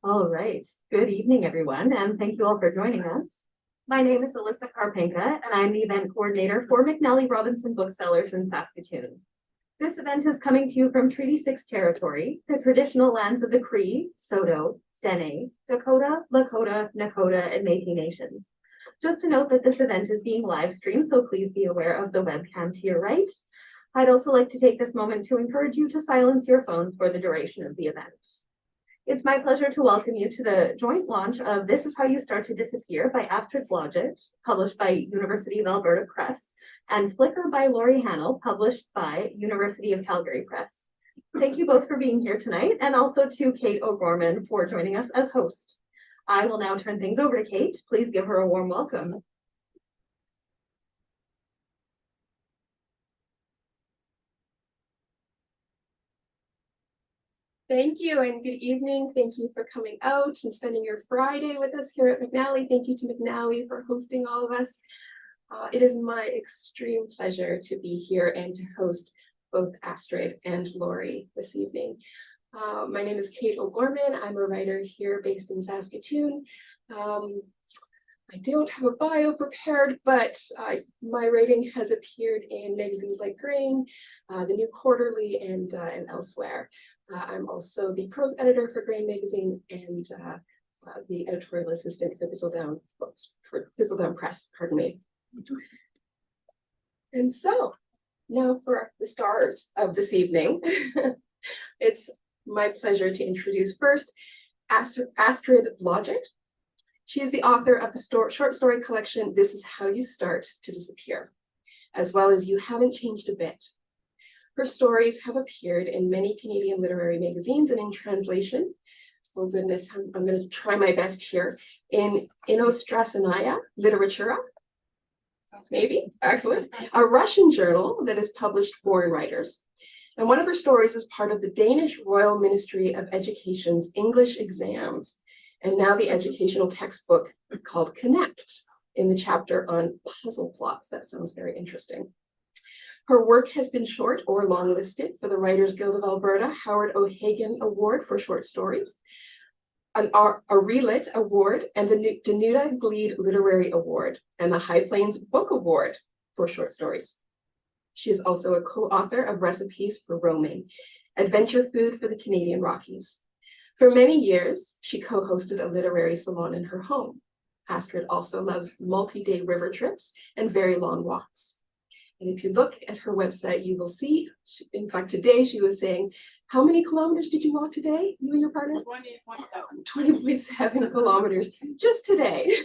All right. Good evening, everyone, and thank you all for joining us. My name is Alyssa Karpenka, and I'm the event coordinator for McNally Robinson Booksellers in Saskatoon. This event is coming to you from Treaty 6 territory, the traditional lands of the Cree, Saulteaux, Dene, Dakota, Lakota, Nakota, and Métis nations. Just to note that this event is being live streamed, so please be aware of the webcam to your right. I'd also like to take this moment to encourage you to silence your phones for the duration of the event. It's my pleasure to welcome you to the joint launch of This Is How You Start to Disappear by Astrid Blodgett, published by University of Alberta Press, and Flicker by Lori Hahnel, published by University of Calgary Press. Thank you both for being here tonight, and also to Kate O'Gorman for joining us as host. I will now turn things over to Kate. Please give her a warm welcome. Thank you and good evening. Thank you for coming out and spending your Friday with us here at McNally. Thank you to McNally for hosting all of us. It is my extreme pleasure to be here and to host both Astrid and Lori this evening. My name is Kate O'Gorman. I'm a writer here based in Saskatoon. I don't have a bio prepared, but my writing has appeared in magazines like Grain, the New Quarterly, and elsewhere. I'm also the prose editor for Grain magazine and the editorial assistant for Thistledown Press, pardon me. And so now for the stars of this evening. It's my pleasure to introduce first Astrid Blodgett. She is the author of the short story collection, This Is How You Start to Disappear, as well as You Haven't Changed a Bit. Her stories have appeared in many Canadian literary magazines and in translation. Oh goodness, I'm going to try my best here. In Inostrasenaya Literatura, maybe, excellent, a Russian journal that has published foreign writers. And one of her stories is part of the Danish Royal Ministry of Education's English exams, and now the educational textbook called Connect in the chapter on puzzle plots. That sounds very interesting. Her work has been short or long listed for the Writers Guild of Alberta Howard O'Hagan Award for Short Stories, a Relit Award, and the Danuta Gleed Literary Award, and the High Plains Book Award for short stories. She is also a co-author of Recipes for Roaming, adventure food for the Canadian Rockies. For many years, she co-hosted a literary salon in her home. Astrid also loves multi-day river trips and very long walks. And if you look at her website, you will see, in fact, today she was saying, how many kilometers did you walk today, you and your partner? 20.7 kilometers just today.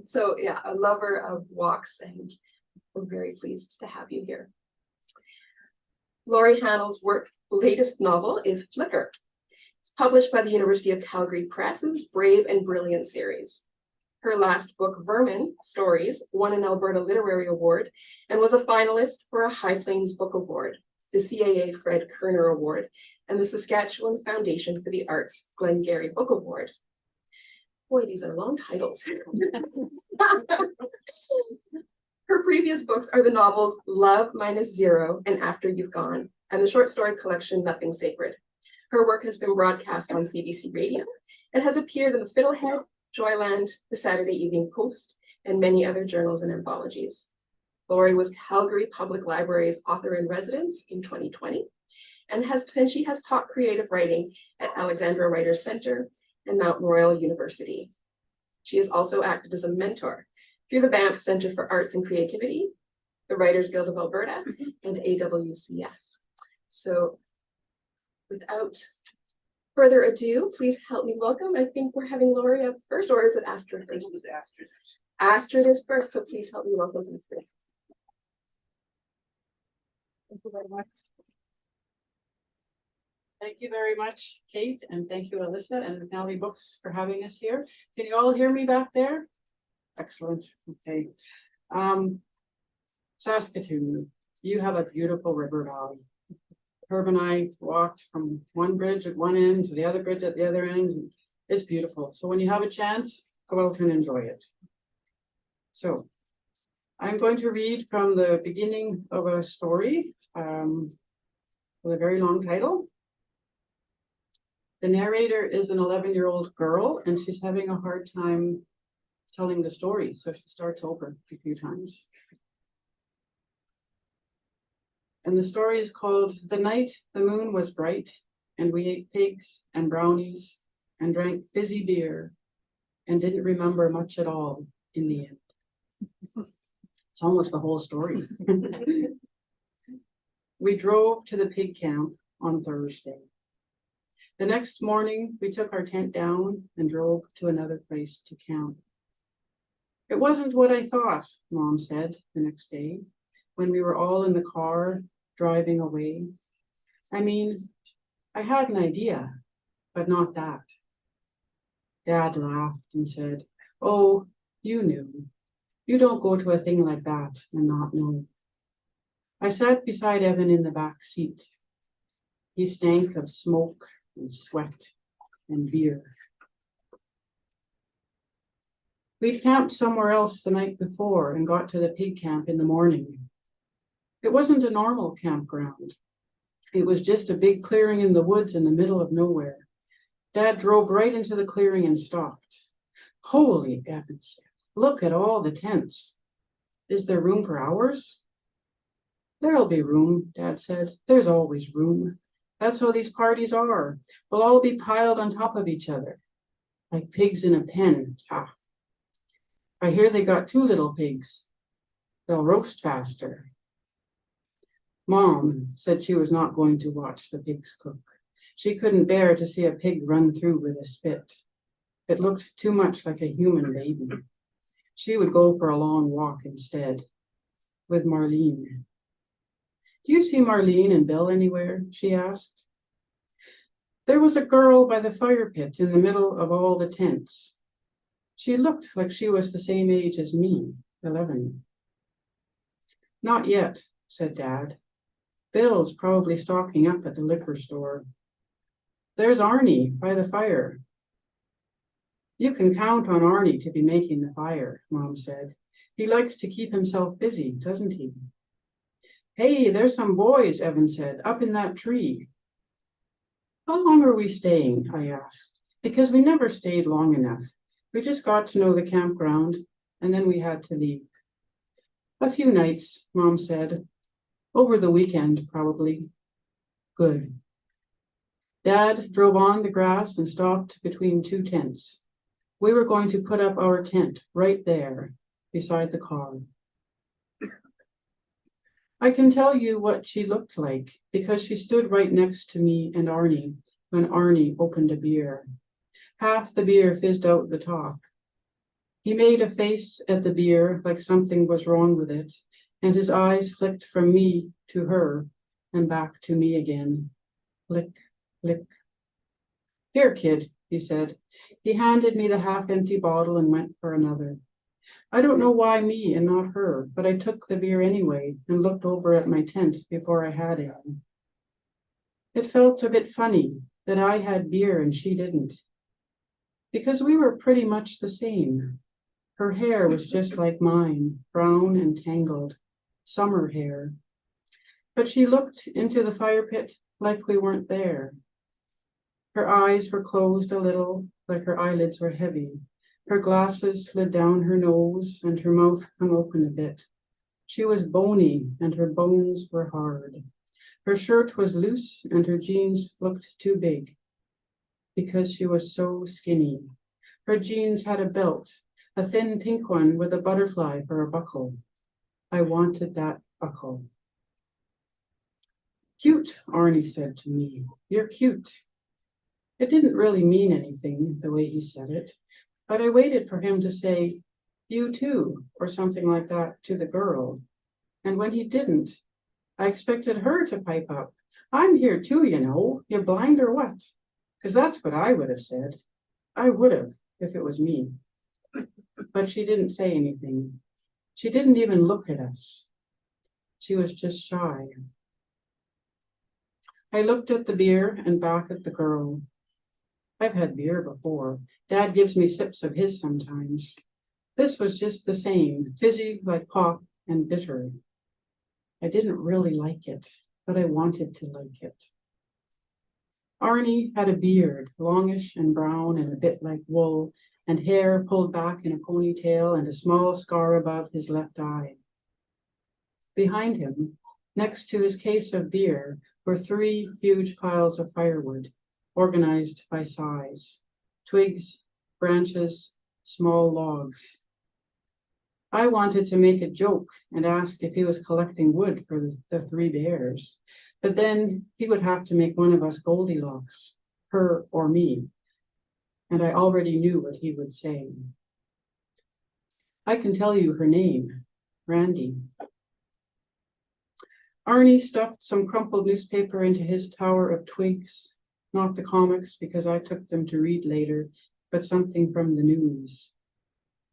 So yeah, a lover of walks, and we're very pleased to have you here. Lori Hahnel's latest novel is Flicker. It's published by the University of Calgary Press's Brave and Brilliant series. Her last book, Vermin Stories, won an Alberta Literary Award and was a finalist for a High Plains Book Award, the CAA Fred Kerner Award, and the Saskatchewan Foundation for the Arts Glengarry Book Award. Boy, these are long titles. Her previous books are the novels Love Minus Zero and After You've Gone, and the short story collection Nothing Sacred. Her work has been broadcast on CBC Radio and has appeared in the Fiddlehead, Joyland, the Saturday Evening Post, and many other journals and anthologies. Lori was Calgary Public Library's author-in-residence in 2020, and she has taught creative writing at Alexandra Writers Center and Mount Royal University. She has also acted as a mentor through the Banff Center for Arts and Creativity, the Writers Guild of Alberta, and AWCS. So without further ado, please help me welcome. I think we're having Lori up first, or is it Astrid first? It was Astrid. Astrid is first, so please help me welcome to the screen. Thank you very much. Thank you very much, Kate, and thank you, Alyssa and McNally Books for having us here. Can you all hear me back there? Excellent. Okay. Saskatoon, you have a beautiful river valley. Herb and I walked from one bridge at one end to the other bridge at the other end. It's beautiful. So when you have a chance, go out and enjoy it. So I'm going to read from the beginning of a story with a very long title. The narrator is an 11-year-old girl, and she's having a hard time telling the story, so she starts over a few times. And the story is called The Night the Moon Was Bright, and We Ate Pigs and Brownies and Drank Fizzy Beer and Didn't Remember Much at All in the End. It's almost the whole story. We drove to the pig camp on Thursday. The next morning, we took our tent down and drove to another place to camp. It wasn't what I thought, Mom said the next day, when we were all in the car driving away. I mean, I had an idea, but not that. Dad laughed and said, "Oh, you knew. You don't go to a thing like that and not know." I sat beside Evan in the back seat. He stank of smoke and sweat and beer. We'd camped somewhere else the night before and got to the pig camp in the morning. It wasn't a normal campground. It was just a big clearing in the woods in the middle of nowhere. Dad drove right into the clearing and stopped. "Holy," Evan said, "look at all the tents. Is there room for ours?" "There'll be room," Dad said. "There's always room. That's how these parties are. We'll all be piled on top of each other, like pigs in a pen. Ah. I hear they got 2 little pigs. They'll roast faster." Mom said she was not going to watch the pigs cook. She couldn't bear to see a pig run through with a spit. It looked too much like a human baby. She would go for a long walk instead, with Marlene. "Do you see Marlene and Bill anywhere?" she asked. There was a girl by the fire pit in the middle of all the tents. She looked like she was the same age as me, 11. "Not yet," said Dad. "Bill's probably stocking up at the liquor store. There's Arnie by the fire." "You can count on Arnie to be making the fire," Mom said. "He likes to keep himself busy, doesn't he?" "Hey, there's some boys," Evan said, "up in that tree." "How long are we staying?" I asked, because we never stayed long enough. We just got to know the campground, and then we had to leave. "A few nights," Mom said. "Over the weekend, probably." "Good." Dad drove on the grass and stopped between 2 tents. We were going to put up our tent right there, beside the car. I can tell you what she looked like, because she stood right next to me and Arnie when Arnie opened a beer. Half the beer fizzed out the top. He made a face at the beer like something was wrong with it, and his eyes flicked from me to her and back to me again. Flick, flick. "Here, kid," he said. He handed me the half-empty bottle and went for another. I don't know why me and not her, but I took the beer anyway and looked over at my tent before I had any. It felt a bit funny that I had beer and she didn't, because we were pretty much the same. Her hair was just like mine, brown and tangled, summer hair. But she looked into the fire pit like we weren't there. Her eyes were closed a little, like her eyelids were heavy. Her glasses slid down her nose and her mouth hung open a bit. She was bony and her bones were hard. Her shirt was loose and her jeans looked too big because she was so skinny. Her jeans had a belt, a thin pink one with a butterfly for a buckle. I wanted that buckle. "Cute," Arnie said to me. "You're cute." It didn't really mean anything, the way he said it, but I waited for him to say, "You too," or something like that to the girl. And when he didn't, I expected her to pipe up. "I'm here too, you know. You blind or what?" Because that's what I would have said. I would have, if it was me. But she didn't say anything. She didn't even look at us. She was just shy. I looked at the beer and back at the girl. I've had beer before. Dad gives me sips of his sometimes. This was just the same, fizzy like pop and bitter. I didn't really like it, but I wanted to like it. Arnie had a beard, longish and brown and a bit like wool, and hair pulled back in a ponytail and a small scar above his left eye. Behind him, next to his case of beer, were 3 huge piles of firewood, organized by size: twigs, branches, small logs. I wanted to make a joke and ask if he was collecting wood for the 3 bears, but then he would have to make one of us Goldilocks, her or me, and I already knew what he would say. I can tell you her name, Randy. Arnie stuffed some crumpled newspaper into his tower of twigs, not the comics because I took them to read later, but something from the news.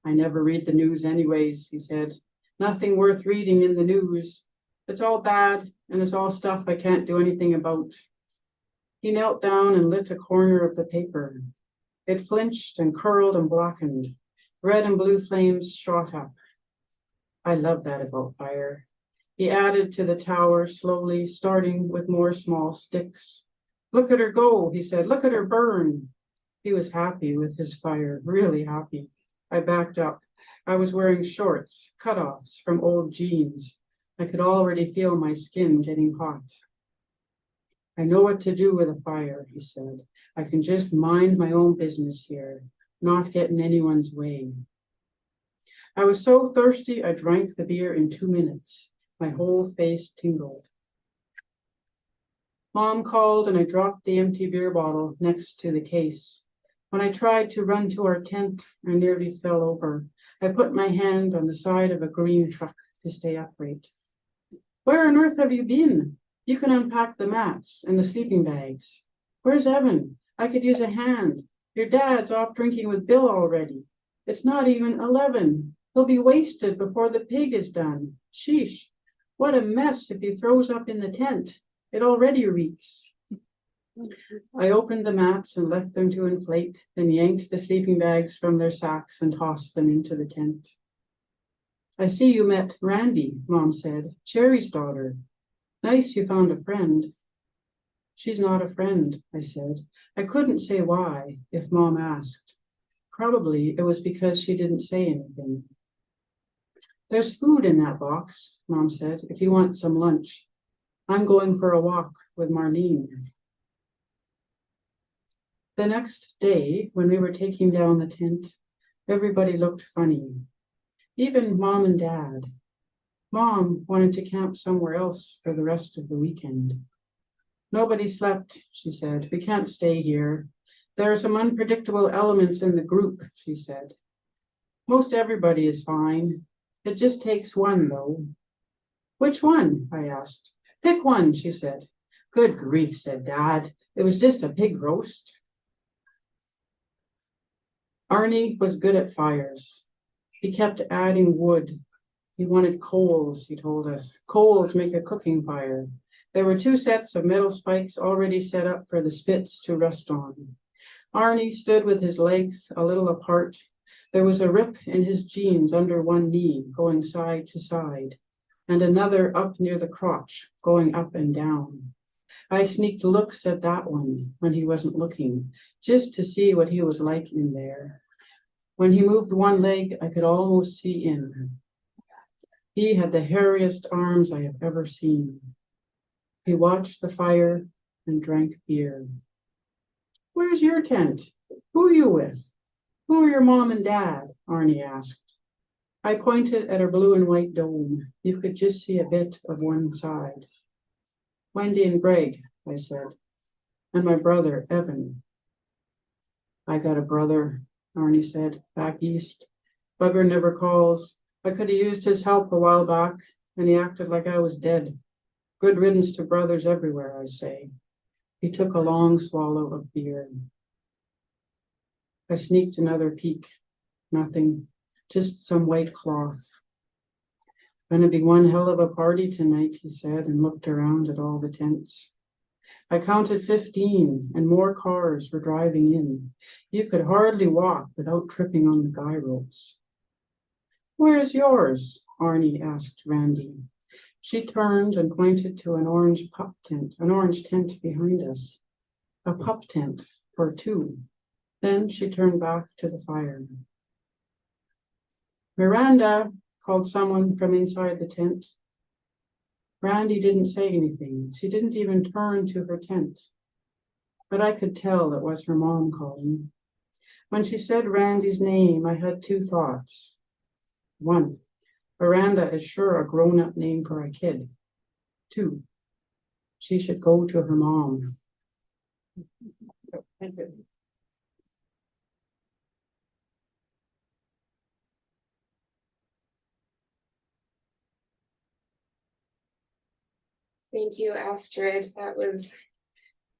I never read the news anyways, he said. Nothing worth reading in the news. It's all bad, and it's all stuff I can't do anything about. He knelt down and lit a corner of the paper. It flinched and curled and blackened. Red and blue flames shot up. I love that about fire. He added to the tower slowly, starting with more small sticks. Look at her go, he said. Look at her burn. He was happy with his fire, really happy. I backed up. I was wearing shorts, cutoffs from old jeans. I could already feel my skin getting hot. I know what to do with a fire, he said. I can just mind my own business here, not get in anyone's way. I was so thirsty, I drank the beer in 2 minutes. My whole face tingled. Mom called and I dropped the empty beer bottle next to the case. When I tried to run to our tent, I nearly fell over. I put my hand on the side of a green truck to stay upright. Where on earth have you been? You can unpack the mats and the sleeping bags. Where's Evan? I could use a hand. Your dad's off drinking with Bill already. It's not even 11. He'll be wasted before the pig is done. Sheesh. What a mess if he throws up in the tent. It already reeks. I opened the mats and left them to inflate, then yanked the sleeping bags from their sacks and tossed them into the tent. I see you met Randy, Mom said, Cherry's daughter. Nice you found a friend. She's not a friend, I said. I couldn't say why, if Mom asked. Probably it was because she didn't say anything. There's food in that box, Mom said, if you want some lunch. I'm going for a walk with Marlene. The next day, when we were taking down the tent, everybody looked funny. Even Mom and Dad. Mom wanted to camp somewhere else for the rest of the weekend. Nobody slept, she said. We can't stay here. There are some unpredictable elements in the group, she said. Most everybody is fine. It just takes one, though. Which one? I asked. Pick one, she said. Good grief, said Dad. It was just a pig roast. Arnie was good at fires. He kept adding wood. He wanted coals, he told us. Coals make a cooking fire. There were 2 sets of metal spikes already set up for the spits to rest on. Arnie stood with his legs a little apart. There was a rip in his jeans under one knee, going side to side, and another up near the crotch, going up and down. I sneaked looks at that one when he wasn't looking, just to see what he was like in there. When he moved one leg, I could almost see in. He had the hairiest arms I have ever seen. He watched the fire and drank beer. Where's your tent? Who are you with? Who are your mom and dad? Arnie asked. I pointed at her blue and white dome. You could just see a bit of one side. Wendy and Greg, I said, and my brother, Evan. I got a brother, Arnie said, back east. Bugger never calls. I could have used his help a while back, and he acted like I was dead. Good riddance to brothers everywhere, I say. He took a long swallow of beer. I sneaked another peek. Nothing, just some white cloth. Gonna be one hell of a party tonight, he said, and looked around at all the tents. I counted 15, and more cars were driving in. You could hardly walk without tripping on the guy ropes. Where's yours? Arnie asked Randy. She turned and pointed to an orange tent behind us. A pup tent for two. Then she turned back to the fire. Miranda, called someone from inside the tent. Randy didn't say anything. She didn't even turn to her tent. But I could tell it was her mom calling. When she said Randy's name, I had two thoughts. One, Miranda is sure a grown-up name for a kid. Two, she should go to her mom. Thank you. Thank you, Astrid. That was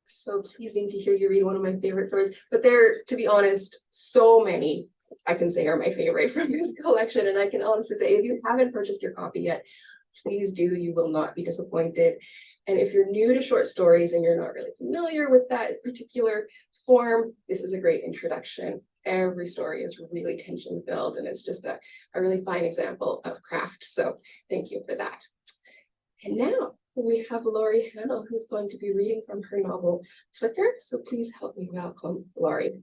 so pleasing to hear you read one of my favorite stories. But there, to be honest, so many I can say are my favorite from this collection. And I can honestly say, if you haven't purchased your copy yet, please do. You will not be disappointed. And if you're new to short stories and you're not really familiar with that particular form, this is a great introduction. Every story is really tension filled, and it's just a really fine example of craft. So thank you for that. And now we have Laurie Hahnel, who's going to be reading from her novel Flicker. So please help me welcome Laurie.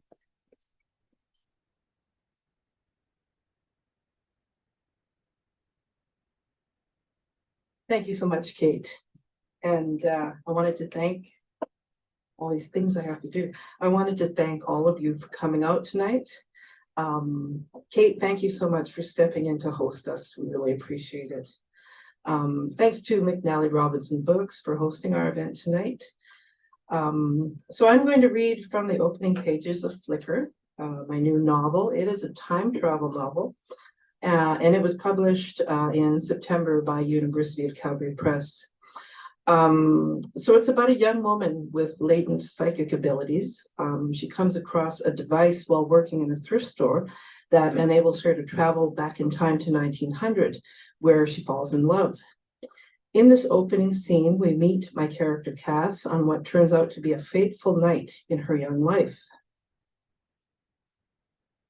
Thank you so much, Kate. And I wanted to thank all these things I have to do. I wanted to thank all of you for coming out tonight. Kate, thank you so much for stepping in to host us. We really appreciate it. Thanks to McNally Robinson Books for hosting our event tonight. So I'm going to read from the opening pages of Flicker, my new novel. It is a time travel novel, and it was published in September by University of Calgary Press. So it's about a young woman with latent psychic abilities. She comes across a device while working in a thrift store that enables her to travel back in time to 1900, where she falls in love. In this opening scene, we meet my character Cass on what turns out to be a fateful night in her young life.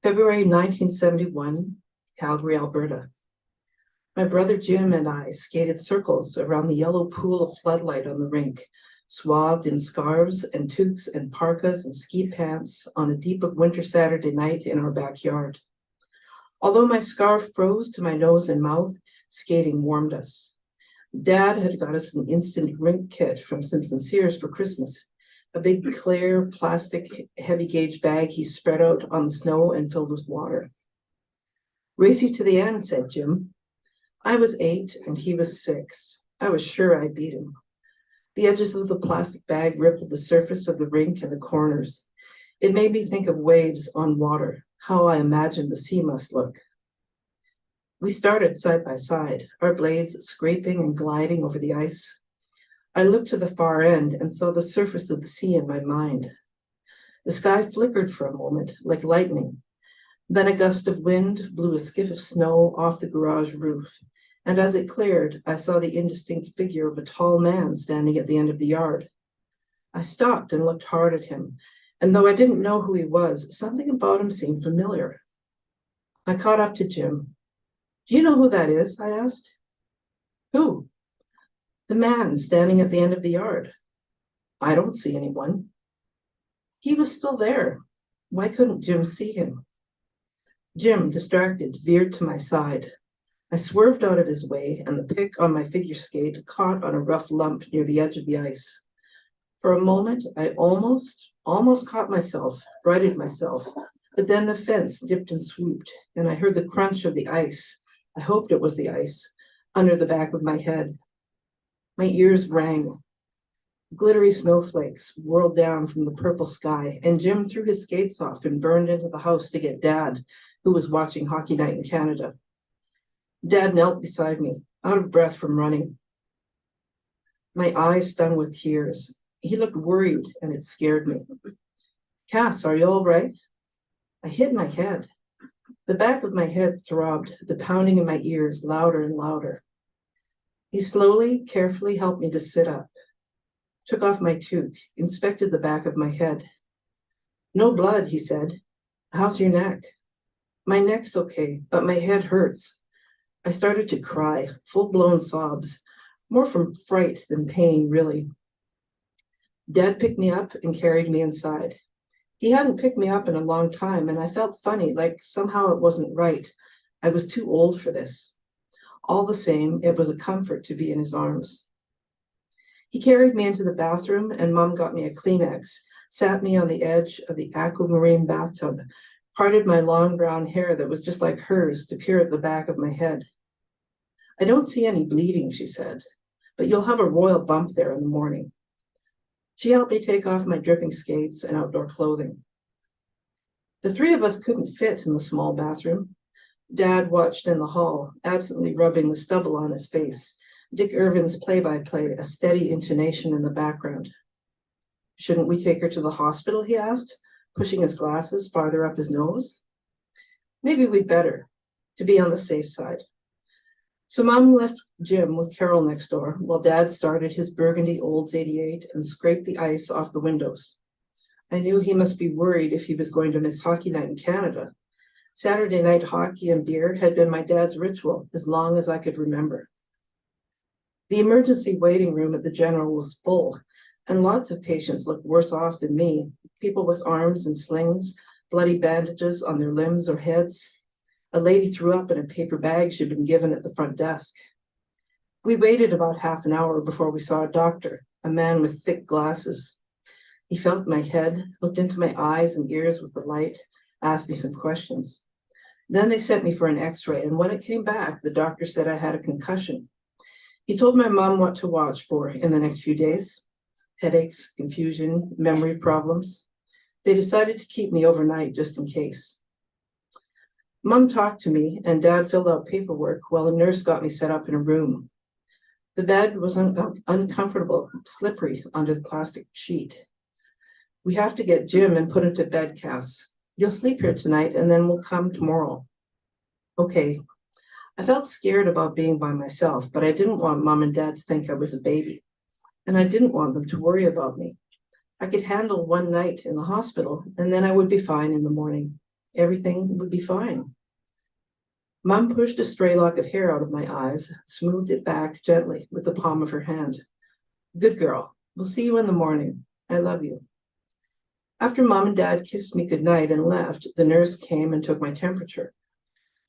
February 1971, Calgary, Alberta. My brother Jim and I skated circles around the yellow pool of floodlight on the rink, swathed in scarves and toques and parkas and ski pants on a deep of winter Saturday night in our backyard. Although my scarf froze to my nose and mouth, skating warmed us. Dad had got us an instant rink kit from Simpson Sears for Christmas, a big clear plastic heavy gauge bag he spread out on the snow and filled with water. Race you to the end, said Jim. I was 8 and he was 6. I was sure I beat him. The edges of the plastic bag rippled the surface of the rink and the corners. It made me think of waves on water, how I imagined the sea must look. We started side by side, our blades scraping and gliding over the ice. I looked to the far end and saw the surface of the sea in my mind. The sky flickered for a moment, like lightning. Then a gust of wind blew a skiff of snow off the garage roof, and as it cleared, I saw the indistinct figure of a tall man standing at the end of the yard. I stopped and looked hard at him, and though I didn't know who he was, something about him seemed familiar. I caught up to Jim. Do you know who that is? I asked. Who? The man standing at the end of the yard. I don't see anyone. He was still there. Why couldn't Jim see him? Jim, distracted, veered to my side. I swerved out of his way, and the pick on my figure skate caught on a rough lump near the edge of the ice. For a moment, I almost caught myself, righted myself, but then the fence dipped and swooped, and I heard the crunch of the ice. I hoped it was the ice, under the back of my head. My ears rang. Glittery snowflakes whirled down from the purple sky, and Jim threw his skates off and burned into the house to get Dad, who was watching Hockey Night in Canada. Dad knelt beside me, out of breath from running. My eyes stung with tears. He looked worried, and it scared me. Cass, are you all right? I hid my head. The back of my head throbbed, the pounding in my ears louder and louder. He slowly, carefully helped me to sit up, took off my toque, inspected the back of my head. No blood, he said. How's your neck? My neck's okay, but my head hurts. I started to cry, full-blown sobs, more from fright than pain, really. Dad picked me up and carried me inside. He hadn't picked me up in a long time, and I felt funny, like somehow it wasn't right. I was too old for this. All the same, it was a comfort to be in his arms. He carried me into the bathroom, and Mom got me a Kleenex, sat me on the edge of the aquamarine bathtub, parted my long brown hair that was just like hers to peer at the back of my head. I don't see any bleeding, she said, but you'll have a royal bump there in the morning. She helped me take off my dripping skates and outdoor clothing. The three of us couldn't fit in the small bathroom. Dad watched in the hall, absently rubbing the stubble on his face. Dick Irvin's play-by-play, a steady intonation in the background. Shouldn't we take her to the hospital, he asked, pushing his glasses farther up his nose. Maybe we'd better, to be on the safe side. So Mom left Jim with Carol next door, while Dad started his burgundy Olds 88 and scraped the ice off the windows. I knew he must be worried if he was going to miss hockey night in Canada. Saturday night hockey and beer had been my dad's ritual as long as I could remember. The emergency waiting room at the General was full, and lots of patients looked worse off than me, people with arms and slings, bloody bandages on their limbs or heads. A lady threw up in a paper bag she'd been given at the front desk. We waited about half an hour before we saw a doctor, a man with thick glasses. He felt my head, looked into my eyes and ears with the light, asked me some questions. Then they sent me for an x-ray, and when it came back, the doctor said I had a concussion. He told my mom what to watch for in the next few days: headaches, confusion, memory problems. They decided to keep me overnight just in case. Mom talked to me, and Dad filled out paperwork while a nurse got me set up in a room. The bed was uncomfortable, slippery under the plastic sheet. We have to get Jim and put him to bed, Cass. You'll sleep here tonight, and then we'll come tomorrow. Okay. I felt scared about being by myself, but I didn't want Mom and Dad to think I was a baby, and I didn't want them to worry about me. I could handle one night in the hospital, and then I would be fine in the morning. Everything would be fine. Mom pushed a stray lock of hair out of my eyes, smoothed it back gently with the palm of her hand. Good girl. We'll see you in the morning. I love you. After Mom and Dad kissed me goodnight and left, the nurse came and took my temperature.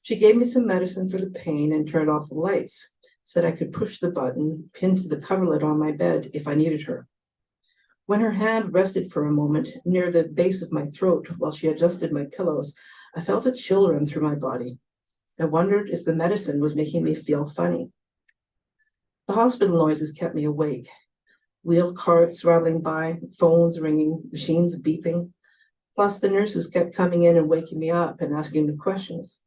She gave me some medicine for the pain and turned off the lights, said I could push the button pinned to the coverlet on my bed if I needed her. When her hand rested for a moment near the base of my throat while she adjusted my pillows, I felt a chill run through my body. I wondered if the medicine was making me feel funny. The hospital noises kept me awake. Wheel carts rattling by, phones ringing, machines beeping. Plus the nurses kept coming in and waking me up and asking me questions.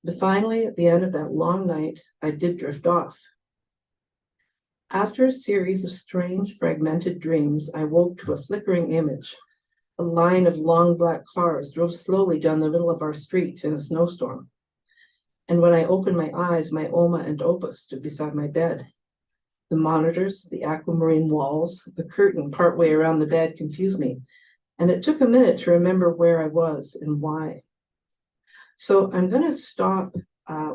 But finally, at the end of that long night, I did drift off. After a series of strange, fragmented dreams, I woke to a flickering image. A line of long black cars drove slowly down the middle of our street in a snowstorm. And when I opened my eyes, my Oma and Opa stood beside my bed. The monitors, the aquamarine walls, the curtain partway around the bed confused me, and it took a minute to remember where I was and why. So I'm going to stop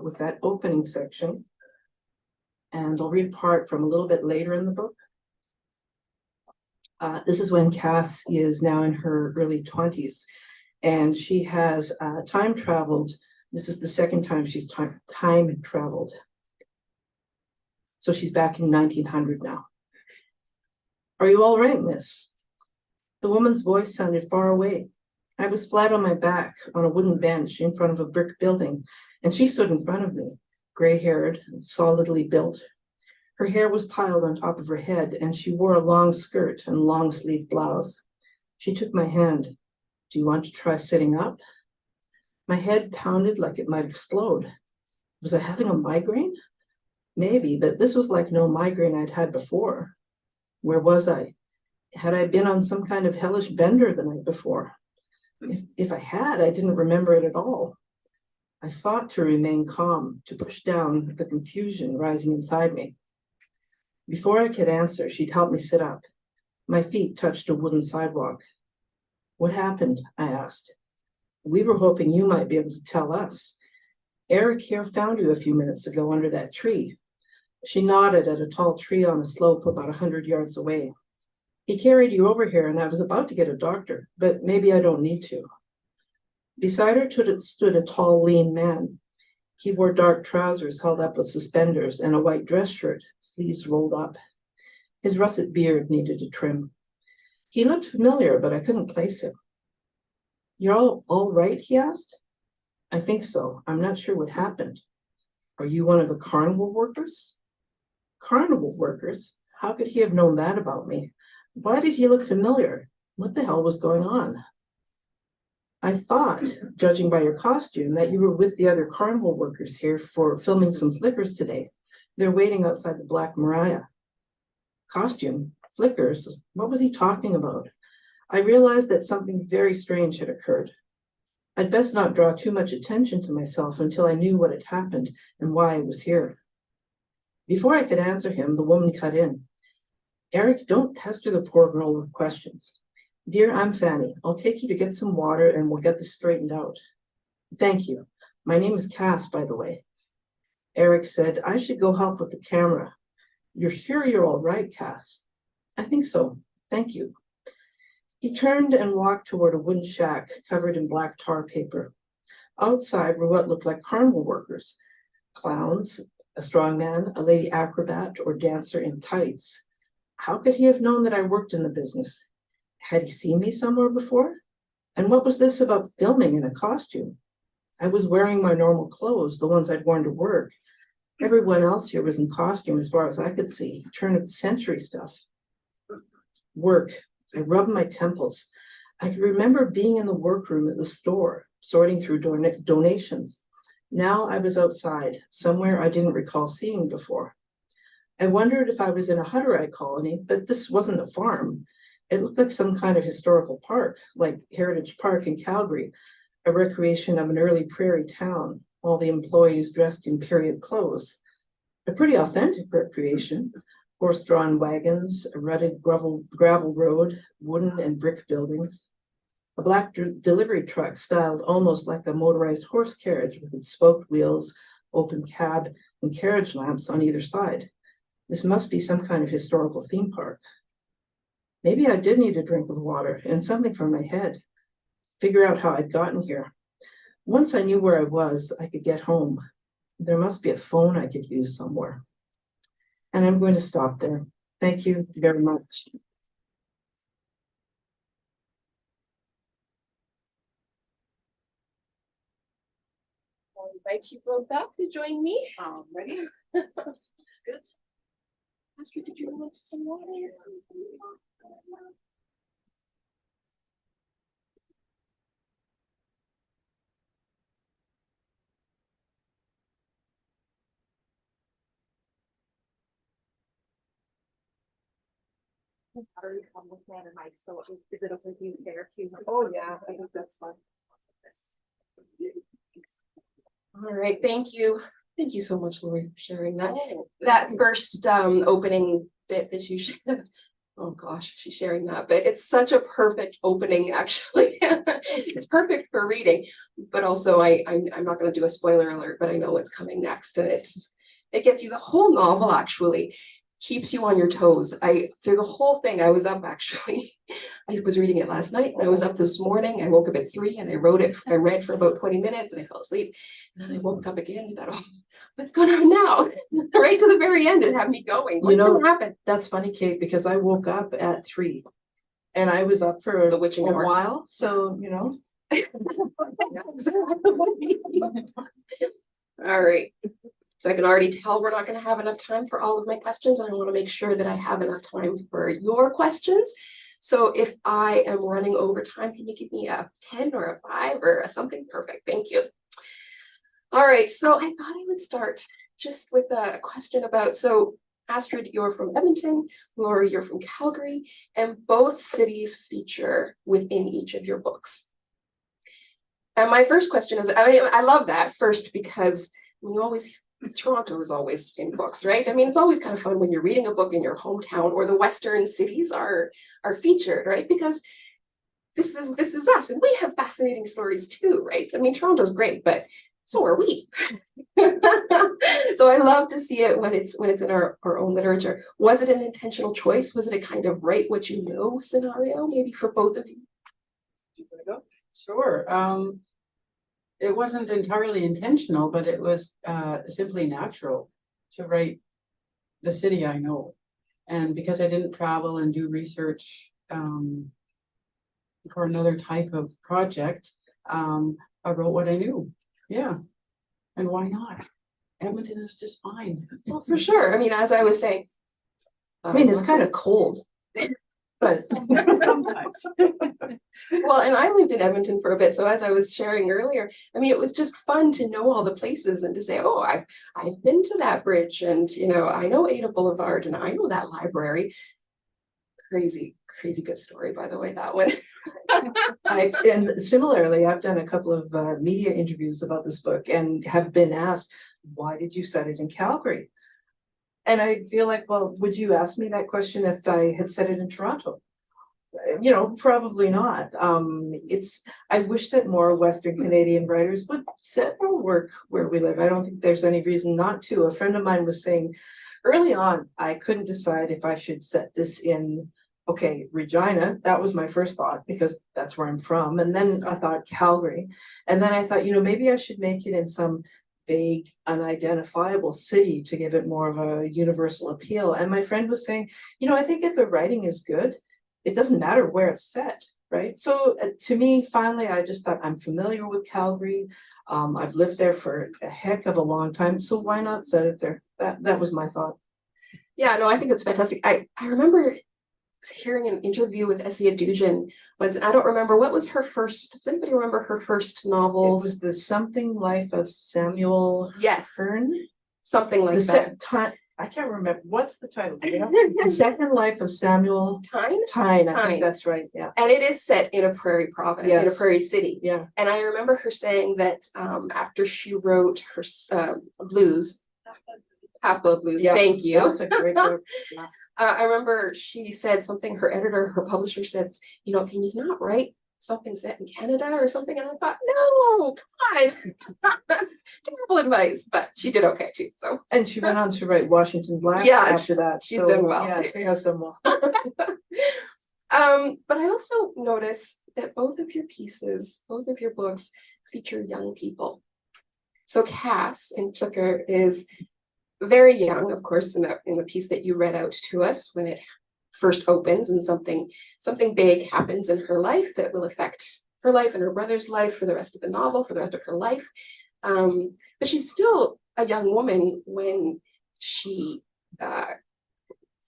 with that opening section, and I'll read part from a little bit later in the book. This is when Cass is now in her early 20s, and she has time traveled. This is the second time she's time traveled. So she's back in 1900 now. Are you all right, miss? The woman's voice sounded far away. I was flat on my back on a wooden bench in front of a brick building, and she stood in front of me, gray-haired and solidly built. Her hair was piled on top of her head, and she wore a long skirt and long-sleeved blouse. She took my hand. Do you want to try sitting up? My head pounded like it might explode. Was I having a migraine? Maybe, but this was like no migraine I'd had before. Where was I? Had I been on some kind of hellish bender the night before? If I had, I didn't remember it at all. I fought to remain calm, to push down the confusion rising inside me. Before I could answer, she'd helped me sit up. My feet touched a wooden sidewalk. What happened? I asked. We were hoping you might be able to tell us. Eric here found you a few minutes ago under that tree. She nodded at a tall tree on a slope about 100 yards away. He carried you over here and I was about to get a doctor, but maybe I don't need to. Beside her stood a tall, lean man. He wore dark trousers held up with suspenders and a white dress shirt, sleeves rolled up. His russet beard needed a trim. He looked familiar, but I couldn't place him. You're all right, he asked. I think so. I'm not sure what happened. Are you one of the carnival workers? Carnival workers? How could he have known that about me? Why did he look familiar? What the hell was going on? I thought, judging by your costume, that you were with the other carnival workers here for filming some flickers today. They're waiting outside the Black Maria. Costume? Flickers? What was he talking about? I realized that something very strange had occurred. I'd best not draw too much attention to myself until I knew what had happened and why I was here. Before I could answer him, the woman cut in. Eric, don't pester the poor girl with questions. Dear, I'm Fanny. I'll take you to get some water and we'll get this straightened out. Thank you. My name is Cass, by the way. Eric said, I should go help with the camera. You're sure you're all right, Cass? I think so. Thank you. He turned and walked toward a wooden shack covered in black tar paper. Outside were what looked like carnival workers, clowns, a strongman, a lady acrobat, or dancer in tights. How could he have known that I worked in the business? Had he seen me somewhere before? And what was this about filming in a costume? I was wearing my normal clothes, the ones I'd worn to work. Everyone else here was in costume as far as I could see, turn of the century stuff. Work. I rubbed my temples. I could remember being in the workroom at the store, sorting through donations. Now I was outside, somewhere I didn't recall seeing before. I wondered if I was in a Hutterite colony, but this wasn't a farm. It looked like some kind of historical park, like Heritage Park in Calgary, a recreation of an early prairie town, all the employees dressed in period clothes. A pretty authentic recreation. Horse-drawn wagons, a rutted gravel road, wooden and brick buildings. A black delivery truck styled almost like a motorized horse carriage with its spoked wheels, open cab, and carriage lamps on either side. This must be some kind of historical theme park. Maybe I did need a drink of water and something for my head. Figure out how I'd gotten here. Once I knew where I was, I could get home. There must be a phone I could use somewhere. And I'm going to stop there. Thank you very much. I'll invite you both up to join me. Ready? That's good. Astrid, did you want some water? So is it okay with you there too? Oh, yeah, I think that's fine. All right, thank you. Thank you so much, Lori, for sharing that. That first opening bit that you shared. Oh gosh, she's sharing that, but it's such a perfect opening, actually. It's perfect for reading, but also I'm not going to do a spoiler alert, but I know what's coming next, and it gets you the whole novel, actually. Keeps you on your toes. Through the whole thing, I was up actually. I was reading it last night. I was up this morning. I woke up at 3 and I read for about 20 minutes and I fell asleep. And then I woke up again and thought, oh, what's going on now? Right to the very end, it had me going. What's going to happen? That's funny, Kate, because I woke up at 3 and I was up for the witching hour. While. So, you know. All right. So I can already tell we're not going to have enough time for all of my questions. And I want to make sure that I have enough time for your questions. So if I am running over time, can you give me a 10 or a 5 or a something? Perfect. Thank you. All right. So I thought I would start just with a question about, so Astrid, you're from Edmonton, Laura, you're from Calgary, and both cities feature within each of your books. And my first question is, I love that first because when you always Toronto is always in books, right? I mean, it's always kind of fun when you're reading a book in your hometown or the Western cities are featured, right? Because this is us, and we have fascinating stories too, right? I mean, Toronto's great, but so are we. So I love to see it when it's in our own literature. Was it an intentional choice? Was it a kind of write what you know scenario, maybe for both of you? You wanna go? Sure. It wasn't entirely intentional, but it was simply natural to write the city I know. And because I didn't travel and do research for another type of project, I wrote what I knew. Yeah. And why not? Edmonton is just fine. Well, for sure. I mean, as I was saying, I mean, it's kind of cold, but Sometimes. well, and I lived in Edmonton for a bit. So as I was sharing earlier, I mean, it was just fun to know all the places and to say, oh, I've been to that bridge, and you know, I know Ada Boulevard and I know that library. Crazy good story, by the way, that one. and similarly, I've done a couple of media interviews about this book and have been asked, why did you set it in Calgary? And I feel like, well, would you ask me that question if I had set it in Toronto? You know, probably not. I wish that more Western Canadian writers would set or work where we live. I don't think there's any reason not to. A friend of mine was saying early on, I couldn't decide if I should set this in, okay, Regina. That was my first thought because that's where I'm from. And then I thought Calgary. And then I thought, you know, maybe I should make it in some vague, unidentifiable city to give it more of a universal appeal. And my friend was saying, you know, I think if the writing is good, it doesn't matter where it's set, right? So to me, finally, I just thought I'm familiar with Calgary. I've lived there for a heck of a long time, so why not set it there? That was my thought. Yeah, no, I think it's fantastic. I remember hearing an interview with Essia Dugan once, and I don't remember what was her first. Does anybody remember her first It novels? was the Something Life of Samuel Yes, Hearn. something like The that. second time, I can't remember, what's the title? The Second Life of Samuel Tyne? Tyne, I Tyne. think that's right, yeah. And it is set in a prairie province, in a Yes. prairie city. Yeah. And I remember her saying that after she wrote her blues, Half-Blood Blues, Yeah, thank you. That's a great book. Yeah. I remember she said something, her editor, her publisher said, you know, can you not write something set in Canada or something? And I thought, no, come on. That's terrible advice, but she did okay too. So, And she went on to write Washington Black Yeah, after that. she's so, done well. Yeah, she has done well. But I also notice that both of your pieces, both of your books feature young people. So Cass in Flicker is very young, of course, in the piece that you read out to us when it first opens, and something big happens in her life that will affect her life and her brother's life for the rest of the novel, for the rest of her life. But she's still a young woman when she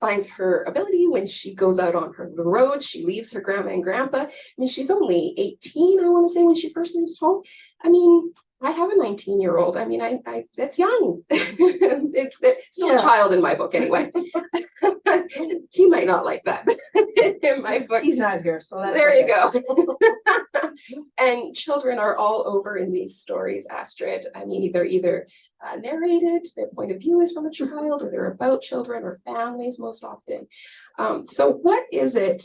finds her ability, when she goes out on the road. She leaves her grandma and grandpa. I mean, she's only 18, I want to say, when she first leaves home. I mean, I have a 19-year-old. I mean, I that's young. They're still a child in my book anyway. He might not like that in my book. He's not here, so that's There you okay. go. And children are all over in these stories, Astrid. I mean, either narrated, their point of view is from a child, or they're about children or families most often. So what is it,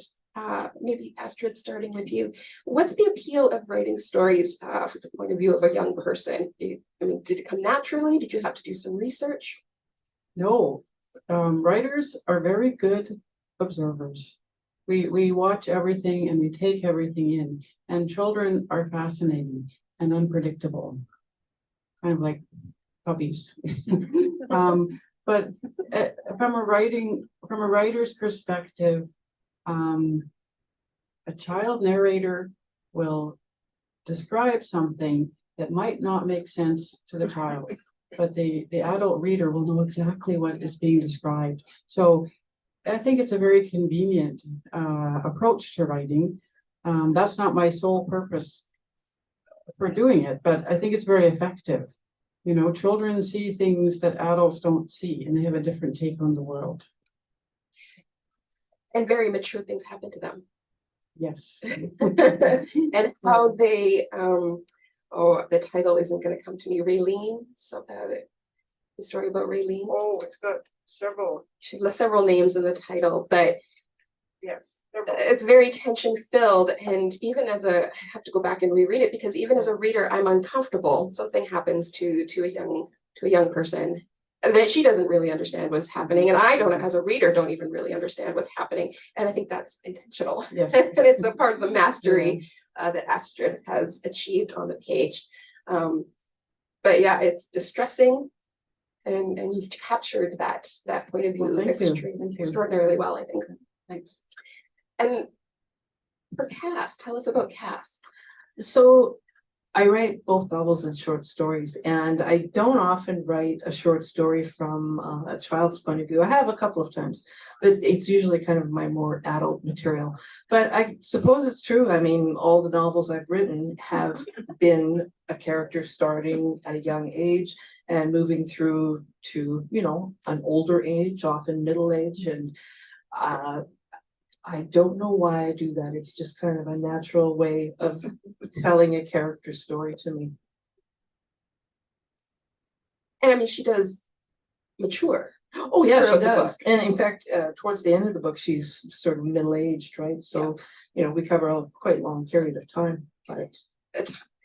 maybe Astrid, starting with you, what's the appeal of writing stories from the point of view of a young person? I mean, did it come naturally? Did you have to do some research? No, writers are very good observers. We watch everything and we take everything in, and children are fascinating and unpredictable, kind of like puppies. But from a writer's perspective, a child narrator will describe something that might not make sense to the child, but the adult reader will know exactly what is being described. So I think it's a very convenient approach to writing. That's not my sole purpose for doing it, but I think it's very effective. You know, children see things that adults don't see, and they have a different take on the world. And very mature things happen to them. Yes. And how they, oh, the title isn't going to come to me, Raylene, so the story about Raylene. Oh, it's got several. She has several names in the title, but Yes. it's very tension filled, and even as I have to go back and reread it, because even as a reader, I'm uncomfortable. Something happens to a young person that she doesn't really understand what's happening, and I don't, as a reader, don't even really understand what's happening. And I think that's intentional. Yes. And it's a part of the mastery that Astrid has achieved on the page. But yeah, it's distressing, and you've captured that point of view extraordinarily well, I think. Thanks. And for Cass, tell us about Cass. So I write both novels and short stories, and I don't often write a short story from a child's point of view. I have a couple of times, but it's usually kind of my more adult material. But I suppose it's true. I mean, all the novels I've written have been a character starting at a young age and moving through to, you know, an older age, often middle age. And I don't know why I do that. It's just kind of a natural way of telling a character story to me. And I mean, she does mature. Oh yeah, she throughout the does. book. And in fact, towards the end of the book, she's sort of middle-aged, right? So, you know, we cover a quite long period of time. Right.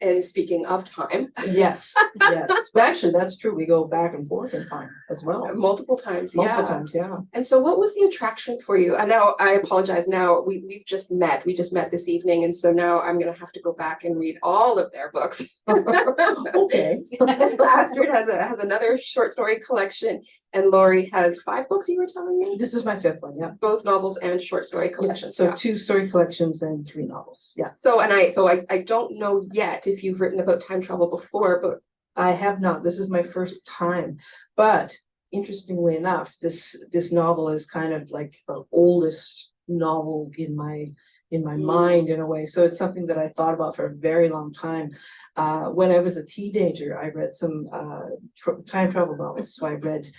And speaking of time, Yes, yes. But actually, that's true. We go back and forth in time as well. multiple times, Multiple times, yeah. And so what was the attraction for you? And now I apologize. Now we've just met. We just met this evening. And so now I'm going to have to go back and read all of their books. Okay. Astrid has another short story collection, and Lori has 5 books, you were telling me? This is my 5th one, yeah. Both novels and short story Yeah, collections. so 2 story collections and 3 novels, yeah. So I don't know yet if you've written about time travel before, but I have not. This is my first time. But interestingly enough, this novel is kind of like the oldest novel in my mind in a way. So it's something that I thought about for a very long time. When I was a teenager, I read some time travel novels. So I read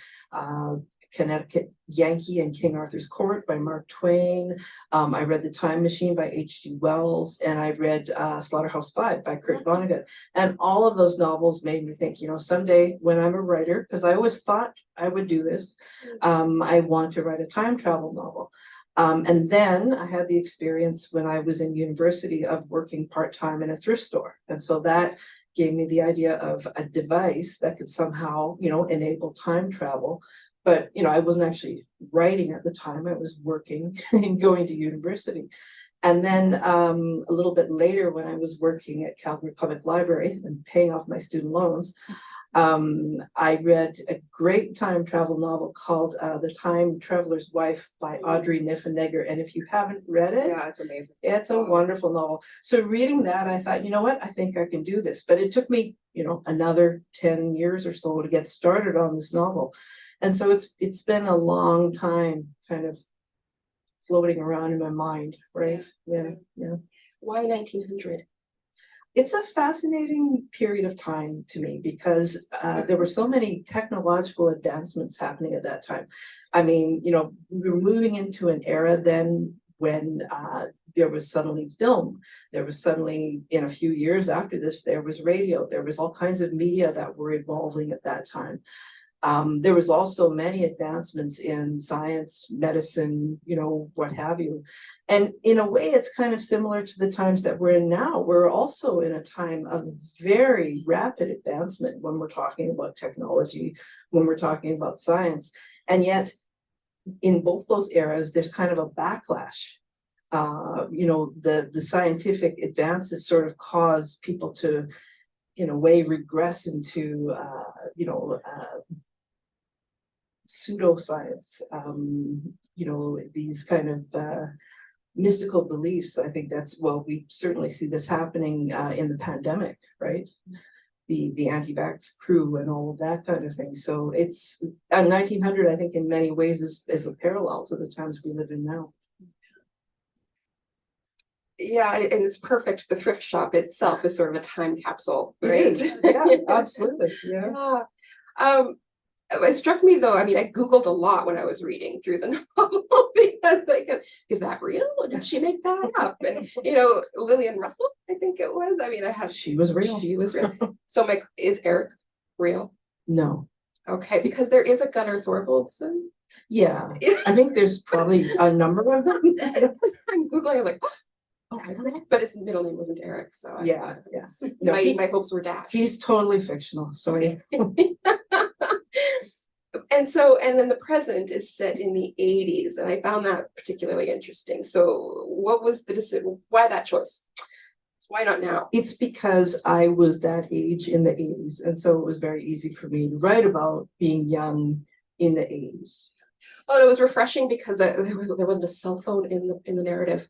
Connecticut Yankee and King Arthur's Court by Mark Twain. I read The Time Machine by H.G. Wells, and I read Slaughterhouse-Five by Kurt Vonnegut. And all of those novels made me think, you know, someday when I'm a writer, because I always thought I would do this, I want to write a time travel novel. And then I had the experience when I was in university of working part-time in a thrift store. And so that gave me the idea of a device that could somehow, you know, enable time travel. But, you know, I wasn't actually writing at the time. I was working and going to university. And then a little bit later, when I was working at Calgary Public Library and paying off my student loans, I read a great time travel novel called The Time Traveler's Wife by Audrey Niffenegger. And if you haven't read it, yeah, it's amazing. It's a wonderful novel. So reading that, I thought, you know what, I think I can do this. But it took me, you know, another 10 years or so to get started on this novel. And so it's been a long time kind of floating around in my mind, right? Yeah. Why 1900? It's a fascinating period of time to me because there were so many technological advancements happening at that time. I mean, you know, we were moving into an era then when there was suddenly film. There was suddenly, in a few years after this, there was radio. There was all kinds of media that were evolving at that time. There was also many advancements in science, medicine, you know, what have you. And in a way, it's kind of similar to the times that we're in now. We're also in a time of very rapid advancement when we're talking about technology, when we're talking about science. And yet, in both those eras, there's kind of a backlash. You know, the scientific advances sort of cause people to, in a way, regress into, you know, pseudoscience, you know, these kind of mystical beliefs. I think that's, well, we certainly see this happening in the pandemic, right? The anti-vax crew and all of that kind of thing. So it's 1900, I think, in many ways is a parallel to the times we live in now. Yeah, and it's perfect. The thrift shop itself is sort of a time capsule, right? Yeah, absolutely. Yeah. It struck me though, I mean, I Googled a lot when I was reading through the novel because like, is that real? Or did she make that up? And, you know, Lillian Russell, I think it was. I mean, She was real. She was real. So is Eric real? No. Okay, because there is a Gunnar Thorvaldsen. Yeah, I think there's probably a number of them. I'm Googling, I was like, oh, but his middle name wasn't Eric, so I Yeah, thought yeah. it's- No, my hopes were dashed. He's totally fictional, sorry. And then the present is set in the 80s, and I found that particularly interesting. So what was the decision? Why that choice? Why not now? It's because I was that age in the 80s, and so it was very easy for me to write about being young in the 80s. Oh, it was refreshing because there wasn't a cell phone in the narrative.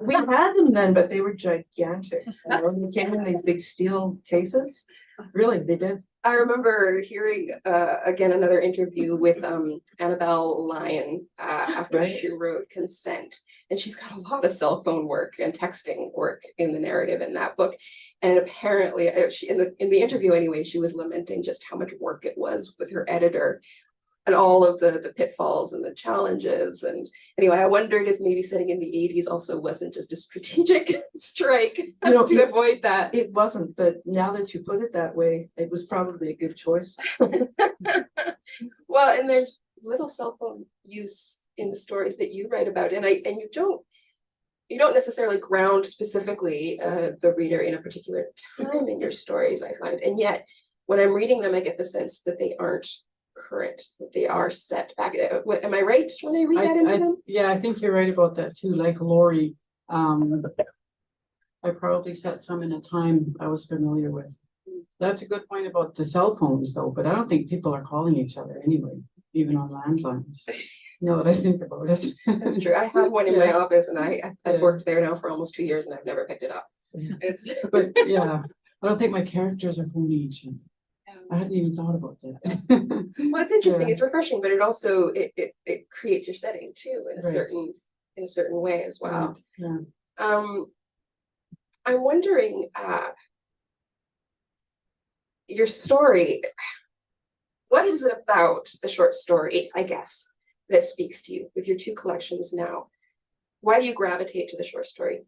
We had them then, but they were gigantic. They came in these big steel cases. Really, they did. I remember hearing again another interview with Annabelle Lyon after Right. she wrote Consent, and she's got a lot of cell phone work and texting work in the narrative in that book. And apparently, she in the interview anyway, she was lamenting just how much work it was with her editor and all of the pitfalls and the challenges. And anyway, I wondered if maybe setting in the 80s also wasn't just a strategic strike to avoid that. It wasn't, but now that you put it that way, it was probably a good choice. Well, and there's little cell phone use in the stories that you write about, and you don't necessarily ground specifically the reader in a particular time in your stories, I find, and yet when I'm reading them, I get the sense that they aren't current, that they are set back. Am I right when I read that into them? Yeah, I think you're right about that too. Like Lori, I probably set some in a time I was familiar with. That's a good point about the cell phones though, but I don't think people are calling each other anyway, even on landlines. Now that I think about it. That's true. I have one in my Yeah. office, and I've Yeah. worked there now for almost 2 years, and I've never picked it up. Yeah. It's But yeah, I don't think my characters are phoning each other. I hadn't even thought about that. well, it's interesting. Yeah. It's refreshing, but it also it creates your setting too in a Right. certain way as well. Yeah. I'm wondering, your story, what is it about the short story, I guess, that speaks to you with your two collections now? Why do you gravitate to the short story?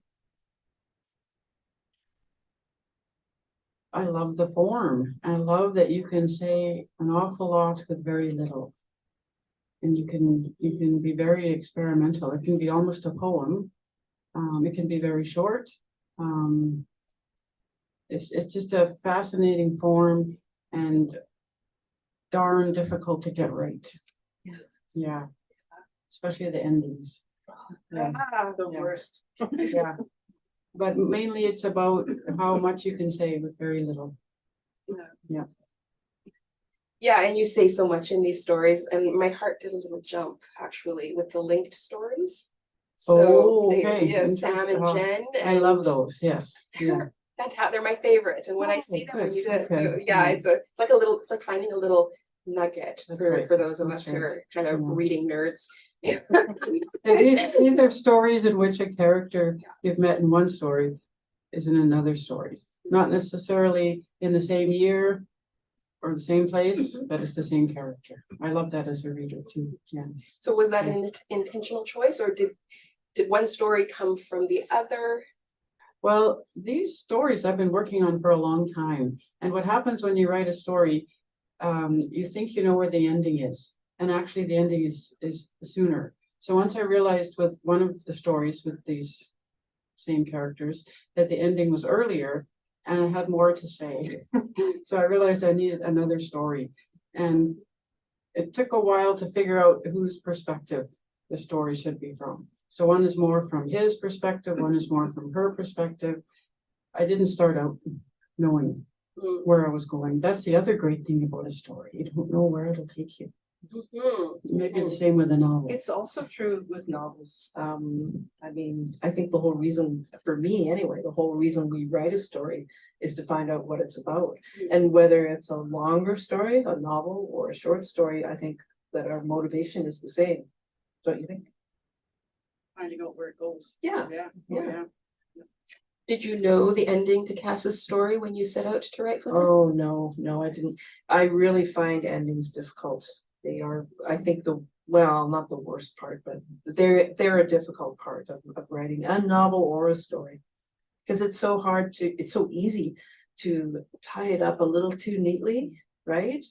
I love the form. I love that you can say an awful lot with very little. And you can be very experimental. It can be almost a poem. It can be very short. It's just a fascinating form and darn difficult to get right. Yeah. Especially the endings. Yeah. The Yeah. worst. Yeah. But mainly it's about how much you can say with very little. Yeah, and you say so much in these stories, and my heart did a little jump actually with the linked stories. So yeah, Sam and Jen. I love those, yes. Yeah. Fantastic. They're my favorite. And when I see them when good. you do it, so Okay. yeah, it's like finding a little nugget That's for right. those of That's us who right. are kind of Yeah. reading nerds. Yeah. These are stories in which a character you've met in one story is in another story. Not necessarily in the same year or the same place, but it's the same character. I love that as a reader too. Yeah. So was that an intentional choice, or did one story come from the other? Well, these stories I've been working on for a long time. And what happens when you write a story, you think you know where the ending is. And actually the ending is sooner. So once I realized with one of the stories with these same characters that the ending was earlier and I had more to say. So I realized I needed another story. And it took a while to figure out whose perspective the story should be from. So one is more from his perspective, one is more from her perspective. I didn't start out knowing where I was going. That's the other great thing about a story. You don't know where it'll take you. Maybe the same with a novel. It's also true with novels. I mean, I think the whole reason, for me anyway, the whole reason we write a story is to find out what it's about. And whether it's a longer story, a novel, or a short story, I think that our motivation is the same. Don't you think? Finding out where it goes. Yeah. Yeah. Did you know the ending to Cass's story when you set out to write Flicker? Oh, no, I didn't. I really find endings difficult. They are, I think well, not the worst part, but they're a difficult part of writing a novel or a story. Because it's so easy to tie it up a little too neatly, right?